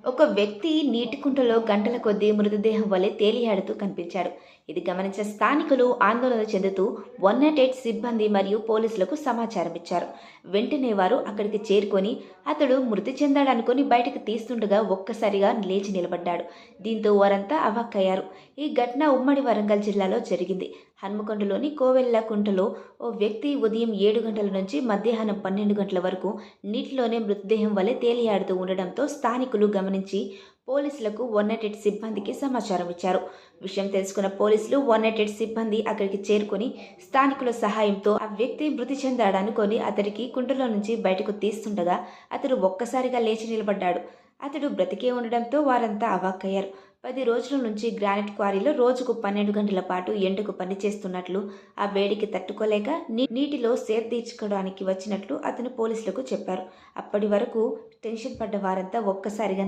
ఒక వ్యక్తి నీటి కుంటలో గంటల కొద్దీ మృతదేహం వలె తేలియాడుతూ కనిపించాడు. ఇది గమనించిన స్థానికులు ఆందోళన చెందుతూ 108 సిబ్బంది మరియు పోలీసులకు సమాచారం ఇచ్చారు. వెంటనే వారు అక్కడికి చేరుకొని అతడు మృతి చెందాడనుకుని బయటకు తీస్తుండగా ఒక్కసారిగా లేచి నిలబడ్డాడు. దీంతో వారంతా అవాక్కయ్యారు. ఈ ఘటన ఉమ్మడి వరంగల్ జిల్లాలో జరిగింది. హన్మకొండలోని కోవెల్ల కుంటలో ఓ వ్యక్తి ఉదయం 7 గంటల నుంచి మధ్యాహ్నం 12 గంటల వరకు నీటిలోనే మృతదేహం వలె తేలియాడుతూ ఉండడంతో స్థానికులు గమనించి పోలీసులకు 108 సిబ్బందికి సమాచారం ఇచ్చారు. విషయం తెలుసుకున్న పోలీసులు 108 సిబ్బంది అక్కడికి చేరుకొని స్థానికుల సహాయంతో ఆ వ్యక్తి మృతి చెందాడనుకొని అతడికి కుంటలో నుంచి బయటకు తీస్తుండగా అతడు ఒక్కసారిగా లేచి నిలబడ్డాడు. అతడు బ్రతికే ఉండడంతో వారంతా అవాక్కయ్యారు. 10 రోజుల నుంచి గ్రానైట్ క్వారీలో రోజుకు 12 గంటల పాటు ఎండకు పనిచేస్తున్నట్లు, ఆ వేడికి తట్టుకోలేక నీటిలో సేద తీర్చుకోవడానికి వచ్చినట్లు అతను పోలీసులకు చెప్పారు. అప్పటి వరకు టెన్షన్ పడ్డ వారంతా ఒక్కసారిగా